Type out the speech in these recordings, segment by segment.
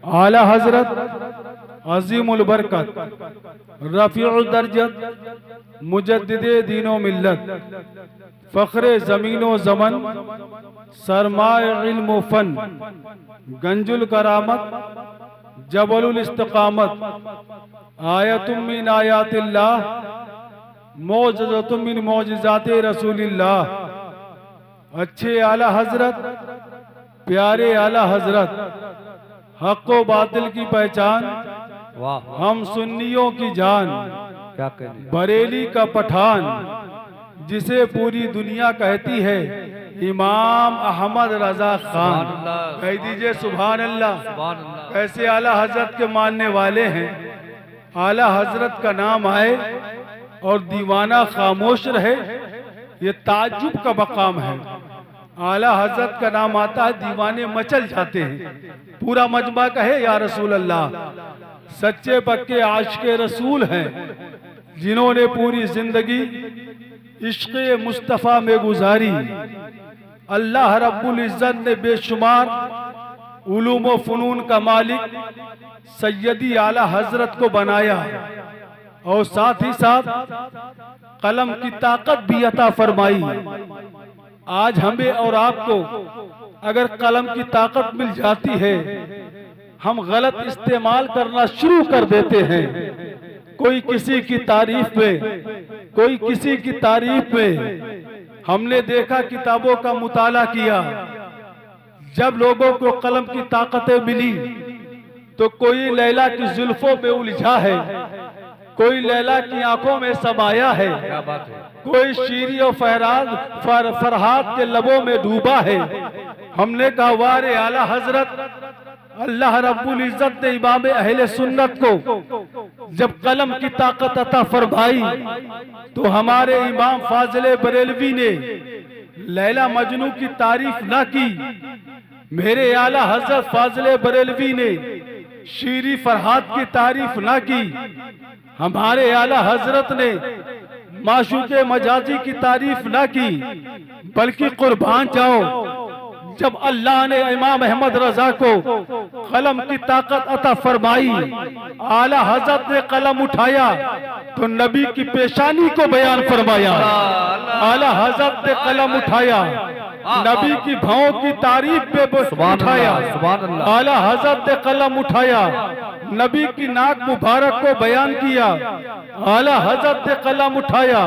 आला हजरत अजीमुल बरकत रफीउल दर्जत मुजद्दिदे दीनो मिल्लत फ़ख्रे ज़मीनो ज़मन सरमाए इल्म फ़न गंजुल करामत जबलुल इस्तिक़ामत आयतुम मिन आयातिल्लाह मौजज़तुम मिन मौजिज़ाते रसूलिल्लाह। अच्छे आला हजरत, प्यारे आला हजरत, हक़ व बातिल की पहचान, हम सुन्नियों की जान, क्या कहने, बरेली का पठान जिसे पूरी दुनिया कहती है, इमाम अहमद रजा खान। कह दीजिए सुभान अल्लाह। कैसे आला हजरत के मानने वाले हैं। आला हजरत का नाम आए और दीवाना खामोश रहे, ये ताज्जुब का मकाम है। आला हजरत का नाम आता है, दीवाने मचल जाते हैं। पूरा मजमा कहे या रसूल अल्लाह। सच्चे पक्के आशिक़े रसूल हैं जिन्होंने पूरी जिंदगी इश्क़े मुस्तफ़ा में गुजारी। अल्लाह रब्बुल इज़्ज़त ने बेशुमार उलूम व फ़नून का मालिक सैयदी आला हजरत को बनाया और साथ ही साथ कलम की ताकत भी अता फरमाई। आज हमें और आपको अगर कलम की ताकत मिल जाती है, हम गलत इस्तेमाल करना शुरू कर देते हैं। कोई किसी की तारीफ में, कोई किसी की तारीफ में। हमने देखा, किताबों का मुताला किया, जब लोगों को कलम की ताकतें मिली तो कोई लैला की जुल्फों में उलझा है, कोई लैला की आंखों में समाया है, कोई शीरी और फरहाद के लबों में डूबा है। हमने कहा वारे आला हजरत, अल्लाह रब्बुल इज़्ज़त ने इमाम अहले सुन्नत को जब कलम की ताकत अता फरमाई तो हमारे इमाम फाजिले बरेलवी ने लैला मजनू की तारीफ ना की। मेरे आला हजरत फाजिले बरेलवी ने शीरी फरहाद की तारीफ ना की। हमारे आला हजरत ने माशूक़े मजाजी की तारीफ ना की, बल्कि कुर्बान जाओ, जब अल्लाह ने इमाम अहमद रजा को कलम की ताकत अता फरमाई, आला हजरत ने कलम उठाया तो नबी की पेशानी को बयान फरमाया। आला हजरत ने कलम उठाया, नबी की भावों की तारीफ पे उठाया। आला हजरत ने कलम उठाया, नबी की नाक मुबारक को बयान किया। आला हजरत ने कलम उठाया,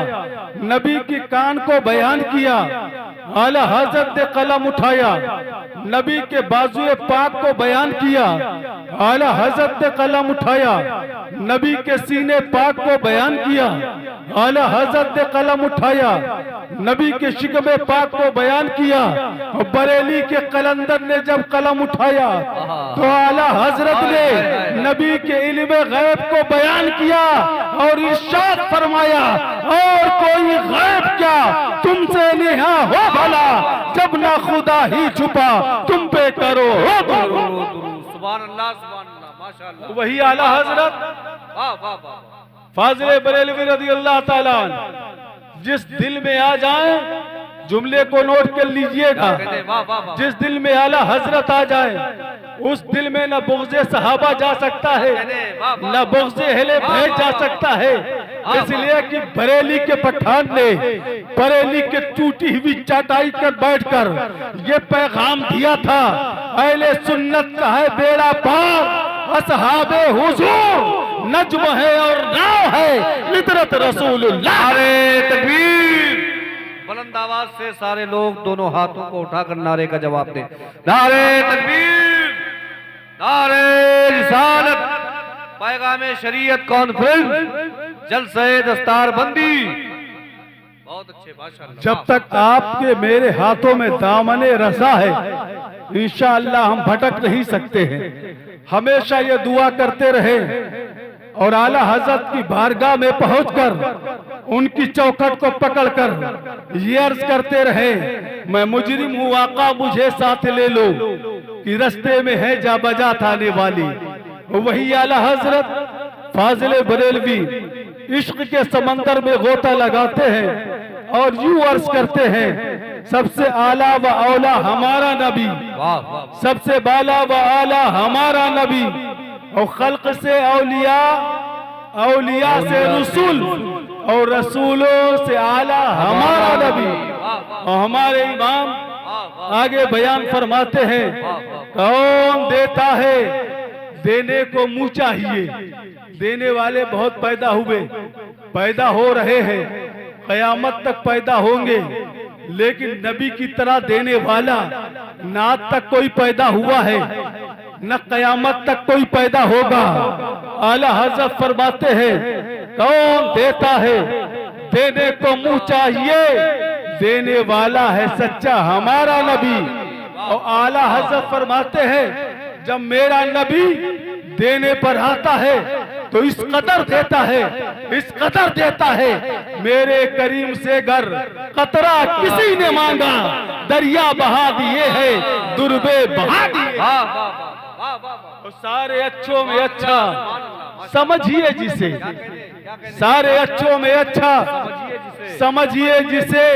नबी की कान को बयान किया। आला हजरत ने कलम उठाया, नबी के बाजुए पाक को बयान किया। आला हजरत ने कलम उठाया, नबी के सीने पाक को बयान किया। आला हजरत ने कलम उठाया, नबी के शिकवे पाक को बयान किया। बरेली के कलंदर ने जब कलम उठाया तो आला हजरत ने नबी के इल्म गैब को बयान किया और इरशाद फरमाया, और कोई गैब क्या तुमसे नेहा हो भला, जब ना खुदा ही छुपा तुम पे करो हो। सुभान अल्लाह, सुभान अल्लाह, माशाअल्लाह। वही आला हजरत वाह वाह वाह, फाजिले बरेलवी रज़ी अल्लाह ताला जिस दिल में आ जाए, जुमले को नोट कर लीजिएगा, जिस दिल में आला हजरत आ जाए उस दिल में न बुग़्ज़े सहाबा जा सकता है, न बुग़्ज़े अहले बैत जा सकता है। इसलिए कि बरेली के पठान ने बरेली के टूटी हुई चाटाई कर बैठकर ये पैगाम दिया था, अहले सुन्नत का है बेड़ा पार, असहाबे हुजूर नज्म है और नाव है इतरत रसूलुल्लाह। नारे तकबीर, बुलंद आवाज से सारे लोग दोनों हाथों को उठाकर नारे का जवाब दें। नारे तकबीर, नारे रिसालत, पैगाम शरीयत कॉन्फ्रेंस, जलसे दस्तारबंदी। बहुत अच्छे, माशाअल्लाह। जब तक आपके मेरे हाथों में दामने रज़ा है, इंशाअल्लाह हम भटक नहीं सकते हैं। हमेशा ये दुआ करते रहे और आला हजरत की बारगाह में पहुंचकर उनकी चौखट को पकड़कर ये अर्ज करते रहे, मैं मुजरिम हूँ आका मुझे साथ ले लो, कि रास्ते में है जा बजा थाने वाली। वही आला हजरत फाजिले बरेलवी इश्क के समंदर में गोता लगाते हैं और यूं अर्ज करते हैं, सबसे आला व औला हमारा नबी, वाह वाह सबसे बाला व आला हमारा नबी, और खल्क से औलिया, औलिया से रसूल, और रसूलों से आला हमारा नबी। और हमारे इमाम आगे बयान फरमाते हैं, कौन देता है, देने को मुंह चाहिए। देने वाले बहुत पैदा हुए, पैदा हो रहे हैं, कयामत तक पैदा होंगे, लेकिन नबी की तरह देने वाला ना आज तक कोई पैदा हुआ है, न कयामत तक कोई पैदा होगा। आला हज़रत फरमाते हैं, कौन देता है, देने को मुंह चाहिए, देने वाला है सच्चा हमारा नबी। और आला हज़रत फरमाते हैं, जब मेरा नबी देने पर आता है तो इस कदर देता है, इस कदर देता है, मेरे करीम से गर कतरा किसी ने मांगा, दरिया बहा दिए है, दुर्बे बहा दिए। और सारे अच्छों में अच्छा समझिए जिसे, सारे अच्छों में अच्छा समझिए जिसे,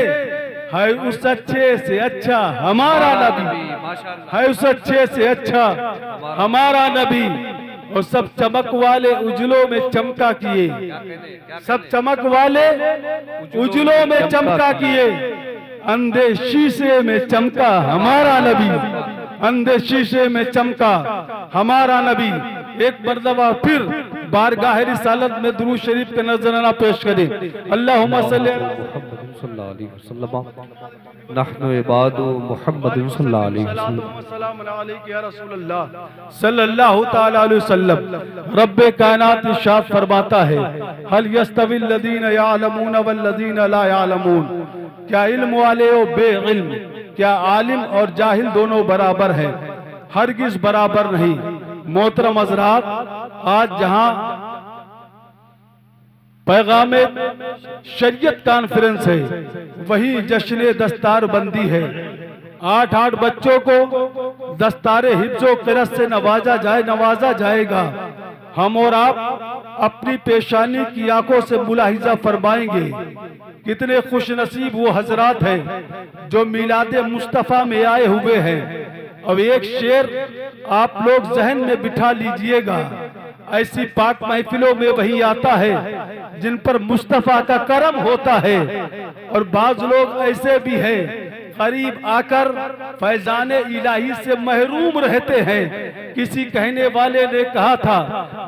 है उस अच्छे से अच्छा हमारा नबी, है उस अच्छे से अच्छा हमारा नबी। और सब चमक वाले उजलों में चमका किए, सब चमक वाले उजलों में चमका किए, अंधे शीशे में चमका हमारा नबी, अंधे शीशे में चमका हमारा नबी। एक मर्तबा फिर बारगाह रिसालत में दुरूद शरीफ के नजराना पेश करें। अल्लाहुम्मा सल्ली सल्लल्लाहु अलैहि वसल्लम, नहनु इबादु मुहम्मद सल्लल्लाहु अलैहि वसल्लम, सलाम अलैका या रसूल अल्लाह सल्लल्लाहु ताला अलैहि वसल्लम। रब्बे कायनात इरशाद फरमाता है, हल यस्तविल लदीना यालमून वल लदीना ला यालमून, क्या इल्म वाले और बेइल्म, क्या आलिम और जाहिल दोनों बराबर है? हरगिज बराबर नहीं। मोहतरम हज़रात, आज जहां पैगामे शरीयत कॉन्फ्रेंस है, वही जश्न दस्तार बंदी है। 8 बच्चों को दस्तारे हिफ्ज़ो क़िरात से नवाजा जाएगा। हम और आप अपनी पेशानी की आंखों से मुलाहिजा फरमाएंगे, कितने खुश नसीब वो हजरात हैं जो मिलादे मुस्तफ़ा में आए हुए हैं। अब एक शेर आप लोग जहन में बिठा लीजिएगा, ऐसी पाक महफिलों में वही आता है जिन पर मुस्तफ़ा का करम होता है। और बाज लोग ऐसे भी हैं, करीब आकर फैजान इलाही से महरूम रहते हैं। किसी कहने वाले ने कहा था,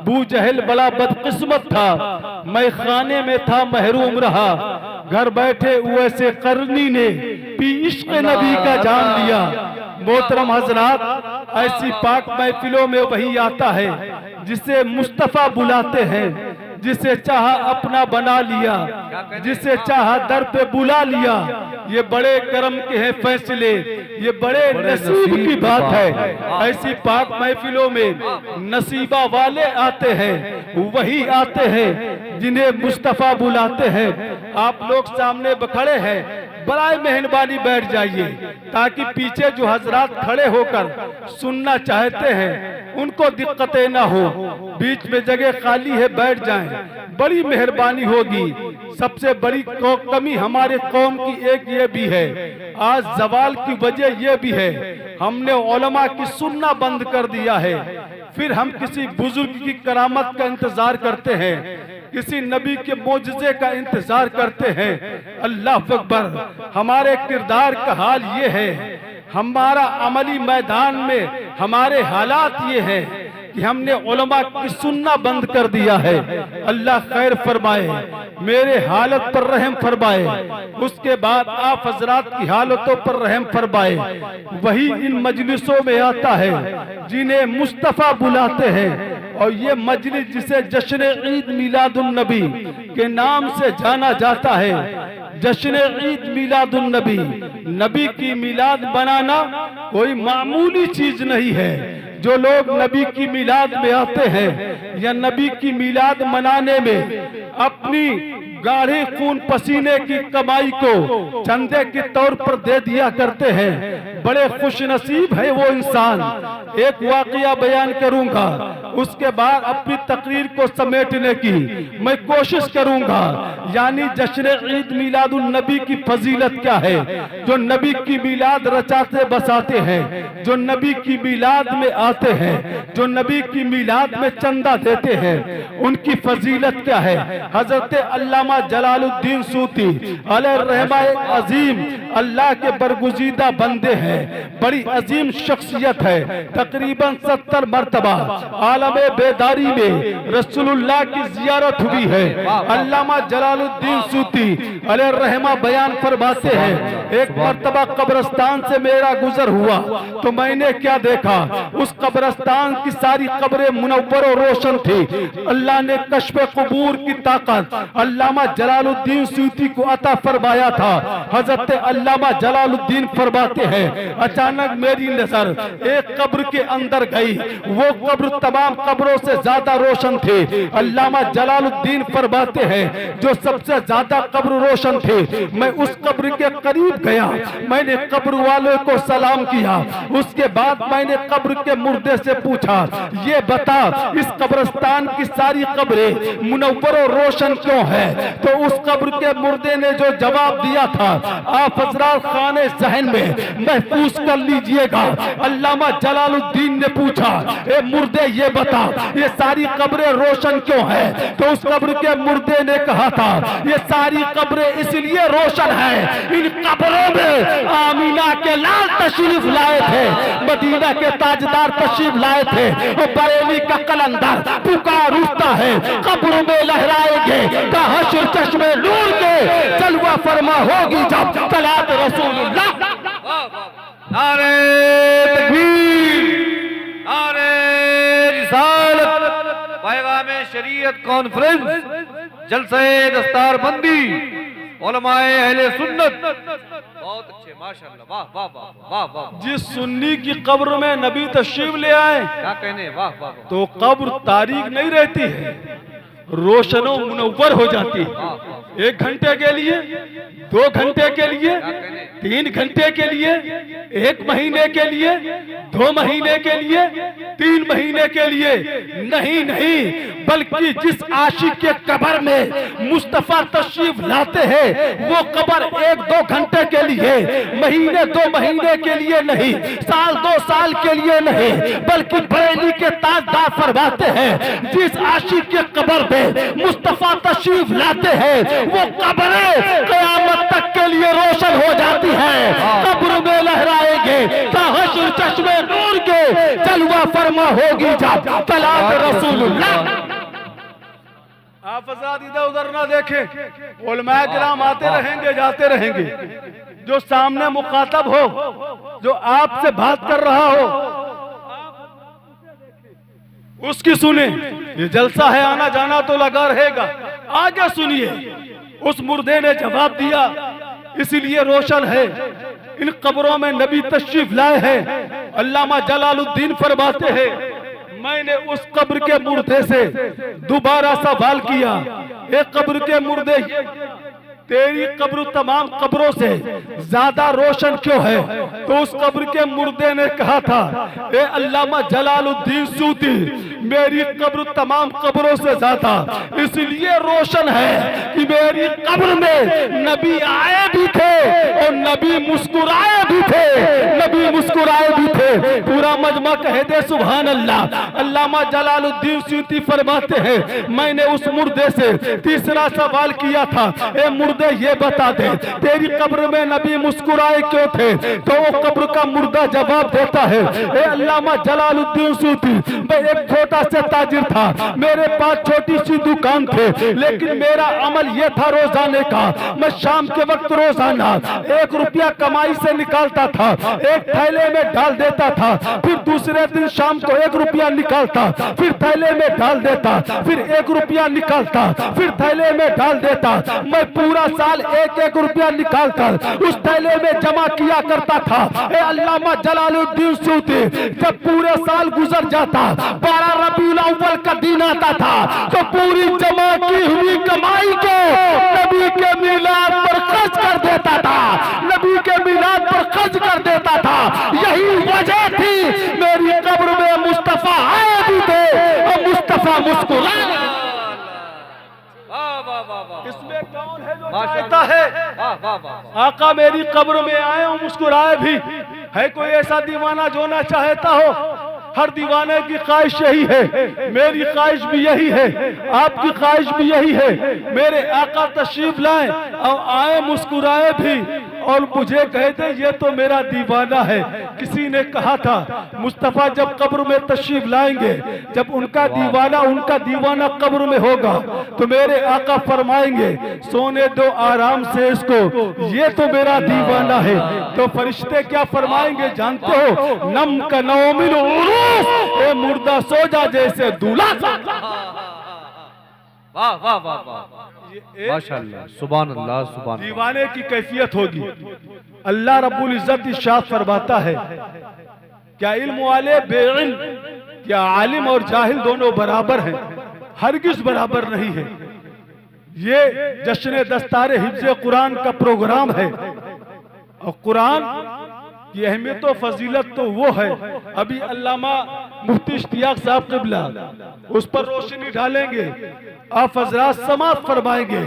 बू जहल बड़ा बदकिस्मत था, मैं खाने में था महरूम रहा, घर बैठे वैसे करनी ने पी इश्क नबी का जान लिया। मोहतरम हजरात, ऐसी पाक महफिलों में वही आता है जिसे मुस्तफ़ा बुलाते हैं, जिसे चाहा अपना बना लिया, जिसे चाहा दर पे बुला लिया। ये बड़े करम के हैं फैसले, ये बड़े नसीब की बात है। ऐसी पाक महफिलों में नसीबा वाले आते हैं, वही आते हैं जिन्हें मुस्तफ़ा बुलाते हैं। आप लोग सामने खड़े हैं, बड़ाई मेहरबानी बैठ जाइए, ताकि पीछे जो हजरात खड़े होकर सुनना चाहते हैं उनको दिक्कतें ना हो। बीच में जगह खाली है, बैठ जाएं, बड़ी मेहरबानी होगी। सबसे बड़ी कमी हमारे कौम की एक ये भी है, आज जवाल की वजह ये भी है, हमने उलमा की सुनना बंद कर दिया है। फिर हम किसी बुजुर्ग की करामत का इंतजार करते हैं, किसी नबी के मोजज़े का इंतजार करते हैं। अल्लाह अकबर। हमारे किरदार का हाल ये है, हमारा अमली मैदान में हमारे हालात ये है कि हमने उलमा की सुनना बंद कर दिया है। अल्लाह खैर फरमाए, मेरे हालत पर रहम फरमाए, उसके बाद आप हजरात की हालतों पर रहम फरमाए। वही इन मजलिसों में आता है जिन्हें मुस्तफ़ा बुलाते हैं। और ये मजलिस जिसे जश्न ईद मिलादुन नबी के नाम से जाना जाता है, जश्न ईद मिलादुन नबी, नबी की मिलाद बनाना कोई मामूली चीज नहीं है। जो लोग नबी की मिलाद में आते हैं या नबी की मिलाद मनाने में अपनी गाढ़ी खून पसीने की कमाई को चंदे के तौर पर दे दिया करते हैं। बड़े खुश नसीब है वो इंसान। एक वाकया बयान करूंगा, उसके बाद अपनी तकरीर को समेटने की मैं कोशिश करूंगा। यानी जश्न ईद मिलादुन नबी की फजीलत क्या है। जो नबी की मिलाद रचाते बसाते हैं, जो नबी की मिलाद में आते हैं, जो नबी की मिलाद में चंदा देते हैं, उनकी फजीलत क्या है। हजरत अल्लामा जलालुद्दीन सूती अलैहिर्रहमा अजीम अल्लाह के बरगुजीदा बंदे हैं, बड़ी अजीम शख्सियत है। तकरीबन 70 मरतबा आलमे बेदारी में रसूलुल्लाह की जियारत हुई है। अल्लामा जलालुद्दीन सूती अलैहिर्रहमा बयान फरमाते हैं, एक मरतबा कब्रिस्तान से मेरा गुजर हुआ तो मैंने क्या देखा, उस कब्रिस्तान की सारी कब्रें मुनव्वर और रोशन थी। अल्लाह ने कश्फ कुबूर की ताकत अल्लामा जलालुद्दीन सूती को अता फरमाया था। हजरत अल्लामा जलालुद्दीन फरमाते हैं, अचानक मेरी नजर एक कब्र के अंदर गई। वो कब्र तमाम कब्रों से ज्यादा रोशन थी। अल्लामा जलालुद्दीन फरमाते हैं, जो सबसे ज्यादा कब्र रोशन थे, मैं उस कब्र के करीब गया, मैंने कब्र वालों को सलाम किया। उसके बाद मैंने कब्र के मुर्दे से पूछा, ये बता इस कब्रिस्तान की सारी कब्रें मुनव्वर और रोशन क्यों है। तो उस कब्र के मुर्दे ने जो जवाब दिया था, आप हजरात खाने जहन में महफूज कर लीजिएगा। अल्लामा जलालुद्दीन ने पूछा, ए मुर्दे ये बता ये सारी कब्रें रोशन क्यों है। तो उस कब्र के मुर्दे ने कहा था, ये सारी कब्रें इसलिए रोशन है, इन कब्रों में आमीना के लाल तशरीफ लाए थे, मदीना के ताजदार तशरीफ लाए थे, और बरेली का कलंदर पुकार उठता है, कब्र में लहराएंगे का हश्र चश्मे नूर के जलवा फरमा होगी जब तलात रसूलुल्लाह। नारे तकबीर, नारे रिसालत, पैगामे शरीयत कॉन्फ्रेंस, जलसे दस्तारबंदी, उलमाए अहले सुन्नत। बहुत अच्छे, माशाअल्लाह, वाह वाह वाह वाह वाह। जिस सुन्नी की कब्र में नबी तशरीफ ले आए, क्या कहने, वाह वाह वाह। तो कब्र तारीक नहीं रहती है, रोशनो मुनव्वर हो जाती है। 1 घंटे के लिए, 2 घंटे के लिए, 3 घंटे के लिए, 1 महीने के लिए, 2 महीने के लिए, 3 महीने के लिए नहीं नहीं, बल्कि जिस आशिक के कब्र में मुस्तफा तशरीफ लाते हैं, वो कब्र 1-2 घंटे के लिए, महीने 2 महीने के लिए नहीं, साल 2 साल के लिए नहीं, बल्कि बरेली के ताजदार फरमाते हैं, जिस आशिक के कब्र में मुस्तफा तशरीफ लाते हैं, वो कब्रें क़यामत तक के लिए रोशन हो जाती है। कब्र में लहराएंगे का हश्र चश्मे नूर के जलवा फरमा होगी जब तलात रसूलुल्लाह। आप हज़रात इधर उधर ना देखें, उलमाए किराम आते रहेंगे जाते रहेंगे। जो सामने मुखातब हो, जो आपसे बात कर रहा हो, उसकी सुने। ये जलसा है, आना जाना तो लगा रहेगा, आगे सुनिए। उस मुर्दे ने जवाब दिया, इसलिए रोशन है, इन कब्रों में नबी तशरीफ लाए हैं। अल्लामा जलालुद्दीन फरमाते हैं, मैंने उस कब्र के मुर्दे से दोबारा सवाल किया, एक कब्र के मुर्दे, तेरी कब्र तमाम कब्रों से ज्यादा रोशन क्यों है। तो उस कब्र के मुर्दे ने कहा था, ए अल्लामा जलालुद्दीन सूती, मेरी कब्र तमाम कब्रों से ज्यादा इसलिए रोशन है कि मेरी कब्र में नबी आए भी थे और नबी मुस्कुराए भी थे, नबी मुस्कुराए भी थे। पूरा मजमा कह दे सुभान अल्लाह। अल्लामा जलालुद्दीन सूती फरमाते हैं, मैंने उस मुर्दे से तीसरा सवाल किया था, ए मुर्दे ये बता दे तेरी कब्र में नबी मुस्कुराए क्यों थे। तो वो कब्र का मुर्दा जवाब देता है, ए अल्लामा जलालुद्दीन सूती, मैं एक छोटा सा ताजिर था, मेरे पास छोटी सी दुकान थे, लेकिन मेरा अमल ये था रोजाने का, मैं शाम के वक्त रोजाना 1 रुपया कमाई से निकालता था, एक थैले में डाल देता था, फिर दूसरे दिन शाम को 1 रुपया निकालता, फिर थैले में डाल देता, फिर 1 रुपया निकालता, फिर थैले में डाल देता। मैं पूरा साल एक एक रुपया निकाल कर उस थैले में जमा किया करता था। ए अल्लामा जलालुद्दीन सूती जब पूरे साल गुजर जाता, 12 रबीउल अव्वल का दिन आता था, तो पूरी जमा की हुई कमाई को नबी के मिलाद पर खर्च कर देता था, नबी के मिलाद पर खर्च कर देता था। यही वजह थी मेरी कब्र में मुस्तफा आए भी थे और मुस्तफा मुस्कुराए। इसमें कौन है जो चाहता है आका मेरी कब्र में आए और मुस्कुराए भी? है कोई ऐसा दीवाना जो ना चाहता हो? हर दीवाने की ख्वाहिश यही है, मेरी ख्वाहिश भी यही है, आपकी ख्वाहिश भी यही है। मेरे आका तशरीफ लाए और आए मुस्कुराए भी और मुझे कहते ये तो मेरा दीवाना है। किसी ने कहा था मुस्तफा जब कब्र में तशरीफ लाएंगे, जब उनका दीवाना कब्र में होगा तो मेरे आका फरमाएंगे सोने दो आराम से इसको, ये तो मेरा दीवाना है। तो फरिश्ते क्या फरमाएंगे जानते हो? नम का नौमिन उरूस, ए मुर्दा सो जा जैसे दूल्हा। वाह वाह वाह वाह, माशाअल्लाह, सुभान अल्लाह, सुभान। दीवाने की कैफियत होगी। अल्लाह रब्बुल इज्जत इरशाद फरमाता है क्या इल्म वाले बेइल्म, क्या आलिम और जाहिल दोनों बराबर हैं? हरगिज बराबर नहीं है। ये जश्न दस्तारे हिफ्ज़े कुरान का प्रोग्राम है और कुरान की अहमियत और फजीलत तो वो है। अभी अल्लामा मुफ्ती इश्तियाक साहब क़िबला उस पर रोशनी डालेंगे, आप हज़रात समाअत फरमाएंगे।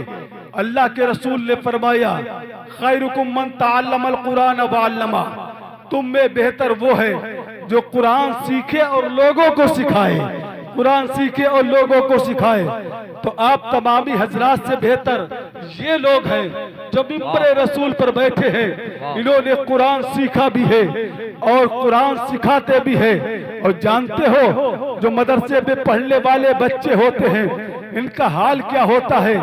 अल्लाह के रसूल ने फरमाया खैरुकुम मन तअल्लमल कुरान व अल्लमा, तुम में बेहतर वो है जो कुरान सीखे और लोगों को सिखाए, कुरान सीखे और लोगों को सिखाए। तो आप तमामी हजरात से बेहतर ये लोग हैं जो मिंबर रसूल पर बैठे हैं। इन्होंने कुरान सीखा भी है और कुरान सिखाते भी है। और जानते हो जो मदरसे में पढ़ने वाले बच्चे होते हैं इनका हाल क्या होता है?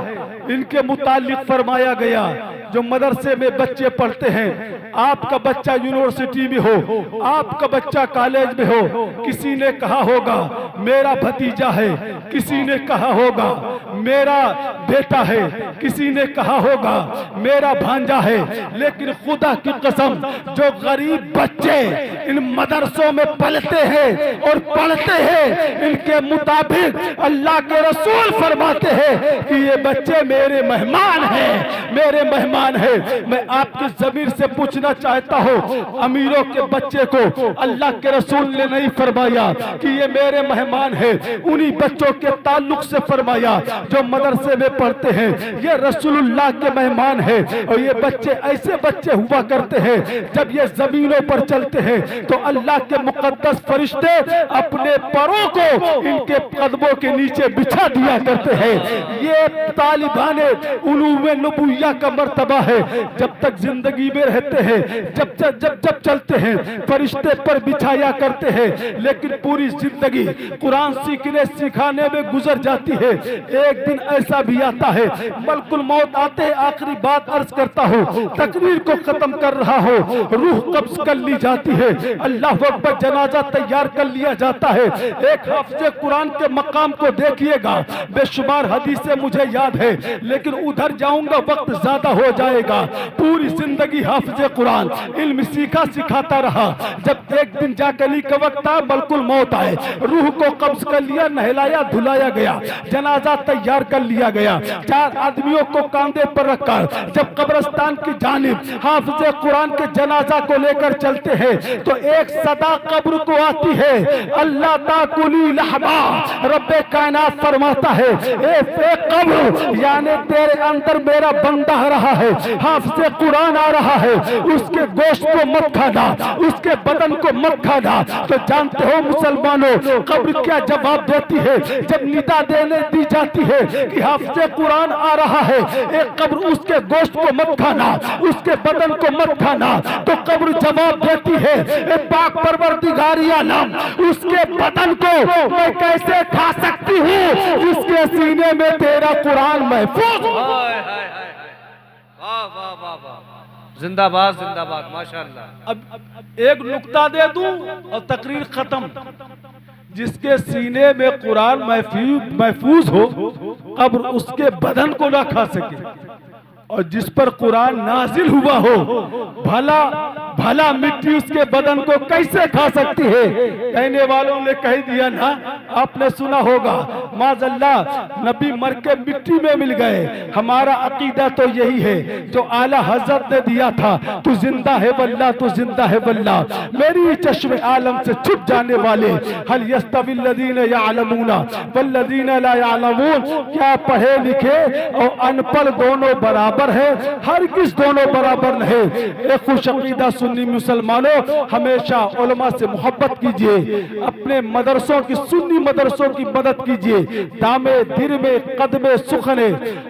इनके मुतालिक फरमाया गया जो मदरसे में बच्चे पढ़ते हैं, आपका बच्चा यूनिवर्सिटी में हो, आपका बच्चा कॉलेज में हो, किसी ने कहा होगा मेरा भतीजा है, किसी ने कहा होगा मेरा बेटा है, किसी ने कहा होगा मेरा भांजा है। लेकिन खुदा की कसम जो गरीब बच्चे इन मदरसों में पलते हैं और पढ़ते हैं, इनके मुताबिक अल्लाह के रसूल फरमाते हैं कि ये बच्चे मेरे मेहमान हैं, मेरे मेहमान है। मैं आपकी ज़मीर से पूछना चाहता हूँ, अमीरों के बच्चे को अल्लाह के रसूल ने नहीं फरमाया कि ये मेरे मेहमान है, उन्हीं बच्चों के ताल्लुक से फरमाया जो मदरसे में पढ़ते हैं ये रसूलुल्लाह के मेहमान है। और ये बच्चे ऐसे बच्चे हुआ करते हैं जब ये जमीनों पर चलते हैं तो अल्लाह के मुकद्दस फरिश्ते अपने परों को इनके कदमों के नीचे बिछा दिया करते हैं। ये तालिबान उलूम नबुव्वत का मर्तबा है। जब तक जिंदगी में रहते हैं, जब चलते हैं फरिश्ते पर बिछाया करते हैं, लेकिन पूरी जिंदगी कुरान सीखने सिखाने में गुजर जाती है। एक दिन ऐसा भी आता है मलकुल मौत आते हैं, आखिरी बात अर्ज करता हूँ, तकरीर को खत्म कर रहा हो, रूह कब्ज कर ली जाती है, अल्लाह अकबर, जनाजा तैयार कर लिया जाता है। एक हाफिज़े कुरान के मकाम को देखिएगा, बेशुमार हदीसें मुझे याद है लेकिन उधर जाऊंगा वक्त ज्यादा हो जाएगा। पूरी जिंदगी हाफिज़े कुरान इल्म सीखा सिखाता रहा। जब एक दिन जाकली का वक्त था, मलकुल मौत आए, रूह को कब्ज कर लिया, नहलाया धुलाया गया, जनाजा तैयार कर लिया गया, 4 आदमियों को कांधे पर रखकर जब कब्रिस्तान की जानिब हाफिज़े कुरान के जनाजा को लेकर चलते हैं तो एक सदा कब्र को आती है, अल्लाह ताकुली लहबा, रब्बे कायनात फरमाता है ए कब्र, यानी तेरे अंदर मेरा बंदा रहा है, हाफिज़े कुरान आ रहा है, उसके गोश्त को मत खाना, उसके बदन को मत खाना। तो जानते हो मुसलमानों कब्र क्या जवाब देती है जब निदा देने दी जाती है कि हाफिज़े कुरान आ रहा है, एक कब्र उसके गोश्त को मत खाना, उसके बदन को मत खाना। तो कब्र जवाब देती है ए पाक परवरदिगार आलम, उसके बदन को मैं कैसे खा सकती हूँ जिसके सीने में तेरा कुरान महफूज। वाह वाह वाह वाह, जिंदाबाद जिंदाबाद, माशाअल्लाह। अब एक नुक्ता दे दूं और तकरीर खत्म। जिसके सीने में कुरान महफूज हो कब्र उसके बदन को ना खा सके। और जिस पर कुरान नाजिल हुआ हो, भला भला मिट्टी उसके बदन को कैसे खा सकती है? कहने वालों ने कह दिया ना, आपने सुना होगा, माज़अल्लाह नबी मर के मिट्टी में मिल गए। हमारा अकीदा तो यही है जो आला हजरत ने दिया था, तू जिंदा है वल्लाह, तू जिंदा है वल्लाह। मेरी चश्मे आलम से छुप जाने वाले, हल यस्तविल लदीना यअलमूना वल्लदीना ला यअलमून, क्या पढ़े लिखे और अनपढ़ दोनों बराबर है? हर किस दोनों बराबर नहीं। एक खुश अकीदा सुन्नी मुसलमानों, हमेशा उलमा से मोहब्बत कीजिए, अपने मदरसों की सुन्नी मदरसों की मदद कीजिए, दामे दिर में कदमे सुखने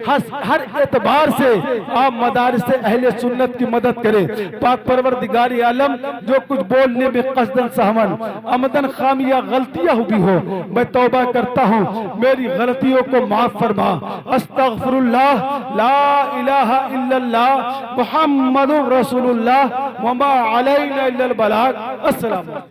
हर एतबार से आप मदारिस अहले सुन्नत की मदद करें। पाक परवरदिगार आलम जो कुछ बोलने में कसदन सहमन अमदन खामिया गलतियां हुई हो, मैं तौबा करता हूँ, मेरी गलतियों को माफ फरमा। अस्तगफिरुल्लाह, ला इलाहा इल्लल्लाह, मुहम्मदुर रसूलुल्लाह, वमा अलैना इल्लल बलाग। अस्सलाम।